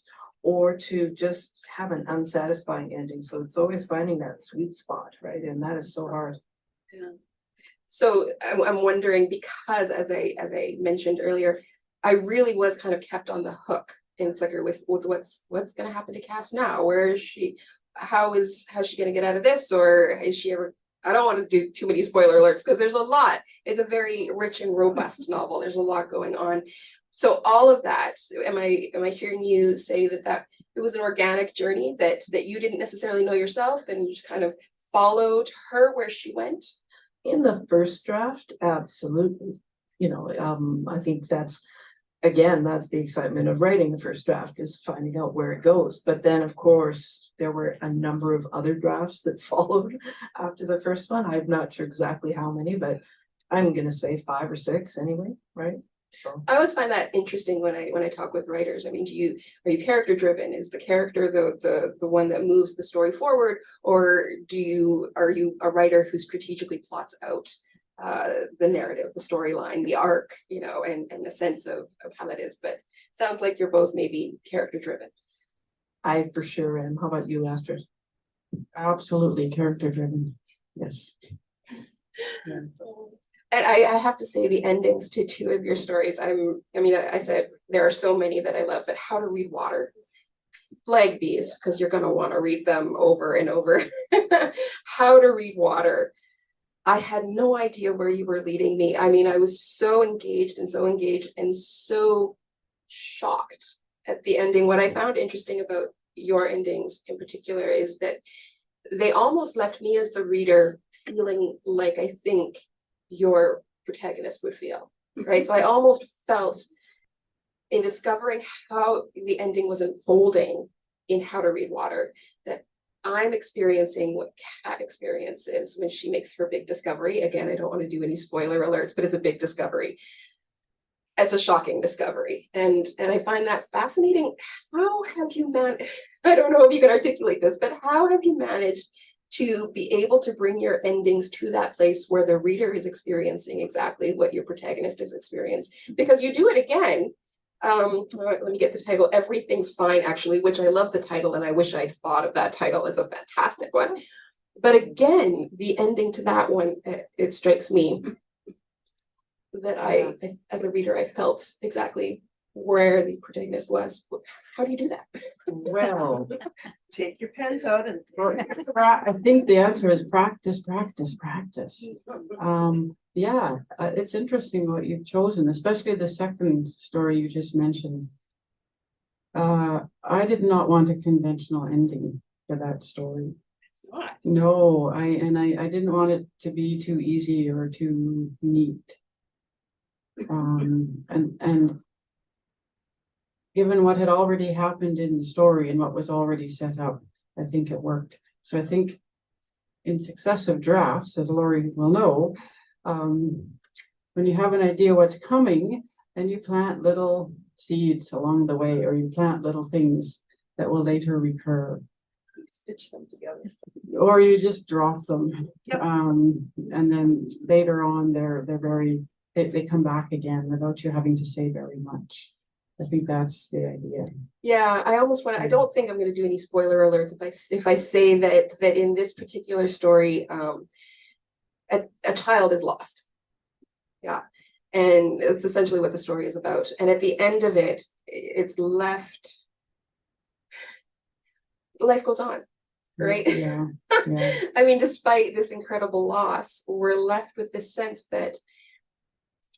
or to just have an unsatisfying ending. So it's always finding that sweet spot, right? And that is so hard. Yeah. So I'm wondering, because as I mentioned earlier, I really was kind of kept on the hook in Flickr with what's going to happen to Cass now. Where is she? How's she going to get out of this? Or is she ever? I don't want to do too many spoiler alerts because there's a lot. It's a very rich and robust novel. There's a lot going on. So all of that, am I hearing you say that it was an organic journey, that you didn't necessarily know yourself and you just kind of followed her where she went? In the first draft, absolutely. You know, I think that's the excitement of writing the first draft, is finding out where it goes. But then, of course, there were a number of other drafts that followed after the first one. I'm not sure exactly how many, but I'm going to say 5 or 6 anyway, right? So I always find that interesting when I talk with writers. I mean, are you character driven? Is the character the one that moves the story forward, or are you a writer who strategically plots out the narrative, the storyline, the arc, you know, and the sense of how that is? But sounds like you're both maybe character driven. I for sure am. How about you, Astrid? Absolutely character driven. Yes. Yeah. And I have to say, the endings to 2 of your stories, I said there are so many that I love, but How to Read Water, flag these because you're going to want to read them over and over. How to Read Water. I had no idea where you were leading me. I mean, I was so engaged and so shocked at the ending. What I found interesting about your endings in particular is that they almost left me as the reader feeling like I think your protagonist would feel, right? So I almost felt, in discovering how the ending was unfolding in How to Read Water, that I'm experiencing what Kat experiences when she makes her big discovery. Again, I don't want to do any spoiler alerts, but it's a big discovery. It's a shocking discovery. And I find that fascinating. How have you managed, I don't know if you can articulate this, but how have you managed to be able to bring your endings to that place where the reader is experiencing exactly what your protagonist is experiencing? Because you do it again. Let me get the title. Everything's Fine, actually, which I love the title, and I wish I'd thought of that title. It's a fantastic one. But again, the ending to that one, it strikes me that I, as a reader, I felt exactly where the protagonist was. How do you do that? well, take your pens out and I think the answer is practice. It's interesting what you've chosen, especially the second story you just mentioned. I did not want a conventional ending for that story. What? No, I didn't want it to be too easy or too neat. And given what had already happened in the story and what was already set up, I think it worked. So I think in successive drafts, as Laurie will know, when you have an idea what's coming, then you plant little seeds along the way, or you plant little things that will later recur. stitch them together. Or you just drop them. Yep. And then later on, they come back again without you having to say very much. I think that's the idea. Yeah, I almost want to, I don't think I'm going to do any spoiler alerts if I say that in this particular story, a child is lost. Yeah. And it's essentially what the story is about. And at the end of it, it's life goes on, right? Yeah. I mean, despite this incredible loss, we're left with this sense that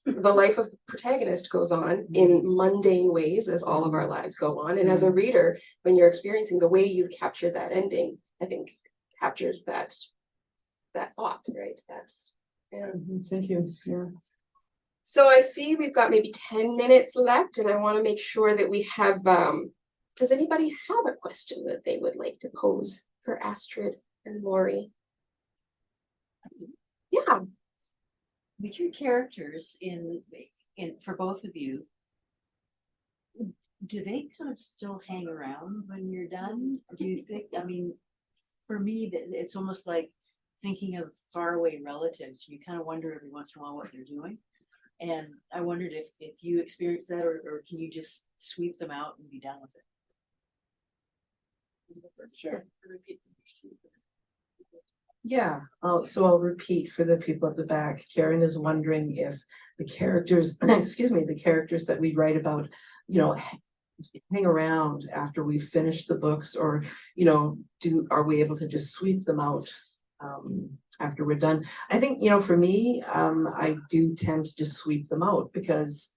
the life of the protagonist goes on in mundane ways, as all of our lives go on. And as a reader, when you're experiencing the way you've captured that ending, I think captures that thought, right? Thank you. Yeah. So I see we've got maybe 10 minutes left, and I want to make sure that we have, does anybody have a question that they would like to pose for Astrid and Laurie? Yeah. With your characters in for both of you, do they kind of still hang around when you're done? Do you think, I mean, for me, it's almost like thinking of faraway relatives. You kind of wonder every once in a while what they're doing. And I wondered if you experience that, or can you just sweep them out and be done with it? Sure. Yeah, so I'll repeat for the people at the back. Karen is wondering if the characters, excuse me, the characters that we write about, hang around after we've finished the books, or, are we able to just sweep them out after we're done? I think, for me, I do tend to just sweep them out because,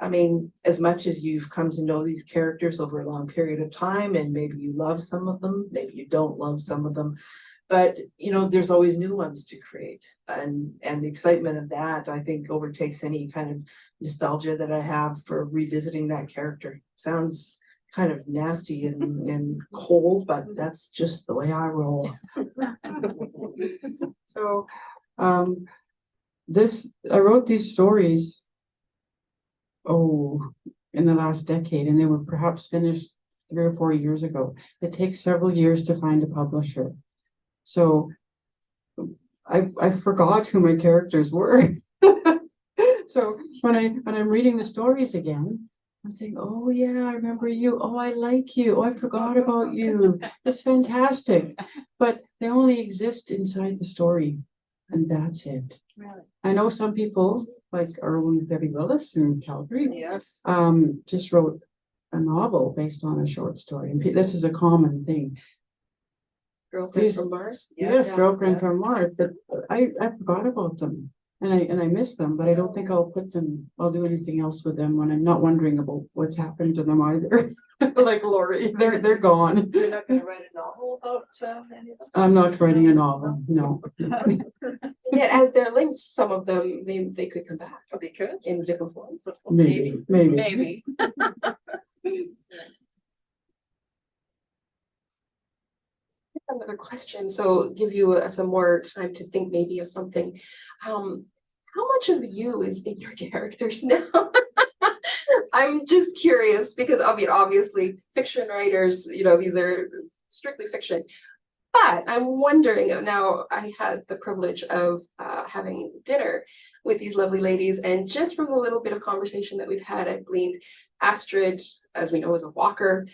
I mean, as much as you've come to know these characters over a long period of time, and maybe you love some of them, maybe you don't love some of them, but there's always new ones to create, and the excitement of that, I think, overtakes any kind of nostalgia that I have for revisiting that character. Sounds kind of nasty and cold, but that's just the way I roll. So, I wrote these stories, in the last decade, and they were perhaps finished 3 or 4 years ago. It takes several years to find a publisher. So I forgot who my characters were. So when I'm reading the stories again, I'm saying, oh yeah, I remember you. Oh, I like you. Oh, I forgot about you. It's fantastic. But they only exist inside the story, and that's it. Really? I know some people, like our own Debbie Willis in Calgary, Yes. just wrote a novel based on a short story. And this is a common thing. Girlfriend Please. from Mars. Yes, Yeah, Girlfriend yeah. from Mars, but I forgot about them, and I miss them, but I don't think I'll do anything else with them when I'm not wondering about what's happened to them either. Like Lori, they're gone. You're not going to write a novel about any of them? I'm not writing a novel, no. And yet, as they're linked, some of them, they could come back They could. in different forms. Maybe. Maybe. Another question, so give you some more time to think maybe of something. How much of you is in your characters now? I'm just curious because obviously fiction writers, these are strictly fiction. But I'm wondering, now I had the privilege of having dinner with these lovely ladies, and just from the little bit of conversation that we've had, I've gleaned Astrid, as we know, is a walker,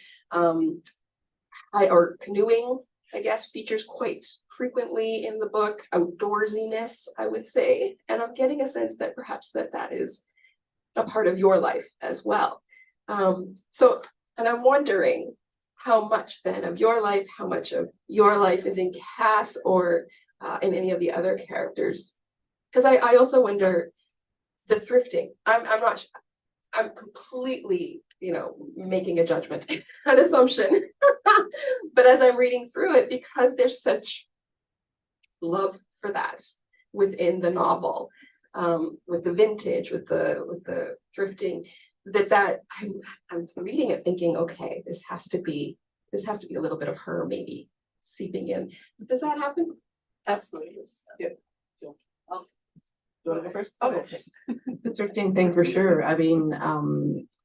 or canoeing, I guess, features quite frequently in the book. Outdoorsiness, I would say, and I'm getting a sense that perhaps that is a part of your life as well. And I'm wondering how much then of your life, how much of your life is in Cass or in any of the other characters? Because I also wonder the thrifting. I'm completely, making a judgment, an assumption. But as I'm reading through it, because there's such love for that within the novel, with the vintage, with the thrifting, that I'm reading it thinking, okay, this has to be a little bit of her maybe seeping in. Does that happen? Absolutely. Yeah. Do you want to go first? I'll go first. The thrifting thing for sure. I mean,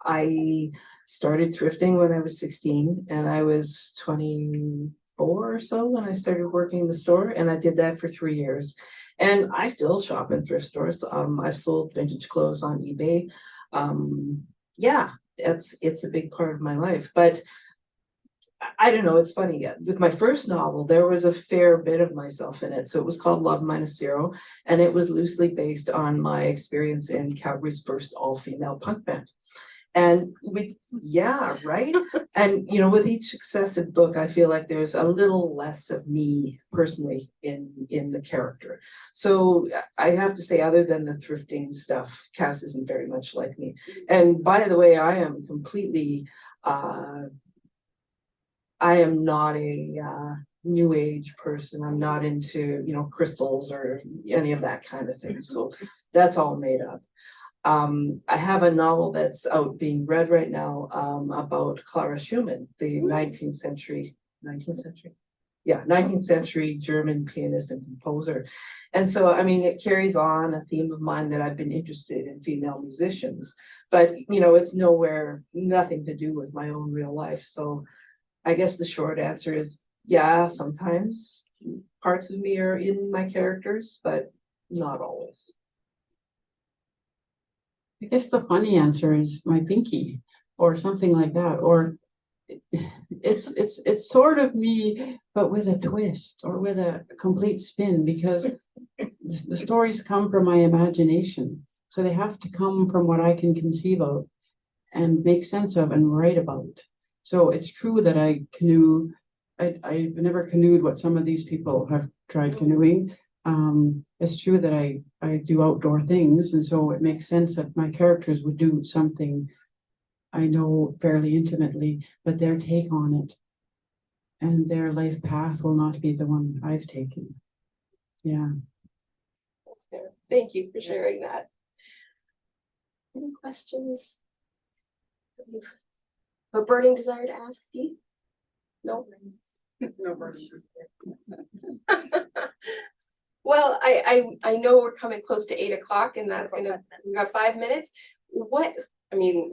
I started thrifting when I was 16, and I was 24 or so when I started working in the store, and I did that for 3 years. And I still shop in thrift stores. I've sold vintage clothes on eBay. Yeah, it's a big part of my life. But I don't know, it's funny. With my first novel, there was a fair bit of myself in it. So it was called Love Minus Zero, and it was loosely based on my experience in Calgary's first all-female punk band. And yeah, right. And with each successive book, I feel like there's a little less of me personally in the character. So I have to say, other than the thrifting stuff, Cass isn't very much like me. And by the way, I am completely I am not a new age person. I'm not into, crystals or any of that kind of thing. So that's all made up. I have a novel that's out being read right now about Clara Schumann, the 19th century, yeah, 19th century German pianist and composer. And so, I mean, it carries on a theme of mine that I've been interested in female musicians, but, it's nothing to do with my own real life. So I guess the short answer is, yeah, sometimes parts of me are in my characters, but not always. I guess the funny answer is my pinky or something like that. Or it's sort of me, but with a twist or with a complete spin, because the stories come from my imagination. So they have to come from what I can conceive of and make sense of and write about. So it's true that I canoe. I've never canoed what some of these people have tried canoeing. It's true that I do outdoor things, and so it makes sense that my characters would do something I know fairly intimately, but their take on it and their life path will not be the one I've taken. Yeah. That's fair. Thank you for sharing that. Any questions? A burning desire to ask, Dee? No? No burden. Well, I know we're coming close to 8 o'clock, and that's gonna, we got 5 minutes. What, I mean,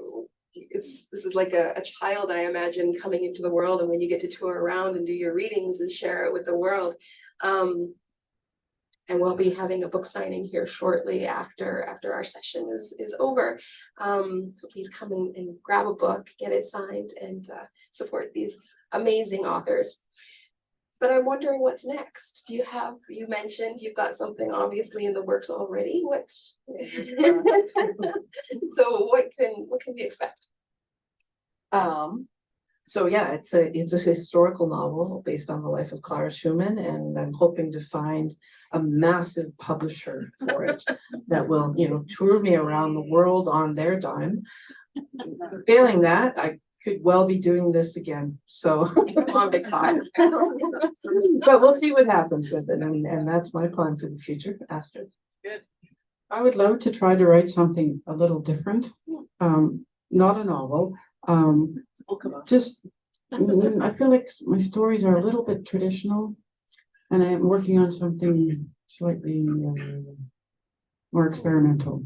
this is like a child, I imagine, coming into the world, and when you get to tour around and do your readings and share it with the world. And we'll be having a book signing here shortly after our session is over. So please come and grab a book, get it signed, and support these amazing authors. But I'm wondering what's next. Do you have, you mentioned you've got something obviously in the works already. What? So what can we expect? So yeah, it's a historical novel based on the life of Clara Schumann, and I'm hoping to find a massive publisher for it that will, tour me around the world on their dime. Failing that, I could well be doing this again. So, Come on, big five. but we'll see what happens with it, and that's my plan for the future. Astrid. Good. I would love to try to write something a little different. Not a novel. Just I feel like my stories are a little bit traditional, and I am working on something slightly more experimental.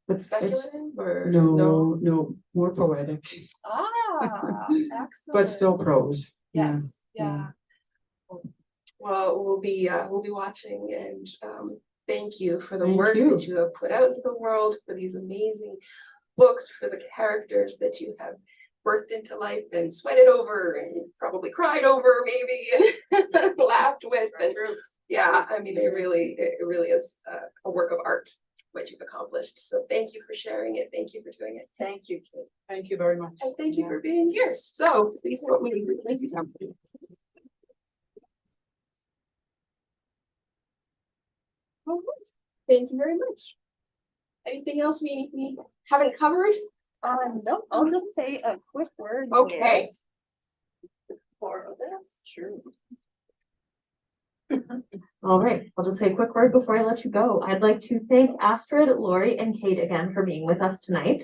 But it's Speculative or no, more poetic, excellent. but still prose. Yes, yeah. Well, we'll be watching, and thank you for the Thank work you. that you have put out into the world, for these amazing books, for the characters that you have birthed into life and sweated over and probably cried over maybe and laughed with. And yeah, I mean, it really is a work of art, what you've accomplished. So thank you for sharing it. Thank you for doing it. Thank you, Kate. Thank you very much. And thank you for being here. So these are what we thank you. All right. Thank you very much. Anything else we haven't covered? No, I'll just say a quick word. Okay. For this. Sure. All right, I'll just say a quick word before I let you go. I'd like to thank Astrid, Lori, and Kate again for being with us tonight.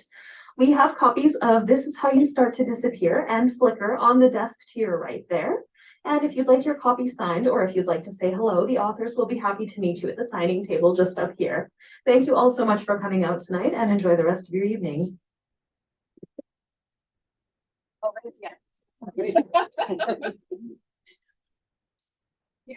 We have copies of This Is How You Start to Disappear and Flicker on the desk to your right there. And if you'd like your copy signed, or if you'd like to say hello, the authors will be happy to meet you at the signing table just up here. Thank you all so much for coming out tonight, and enjoy the rest of your evening. Yeah.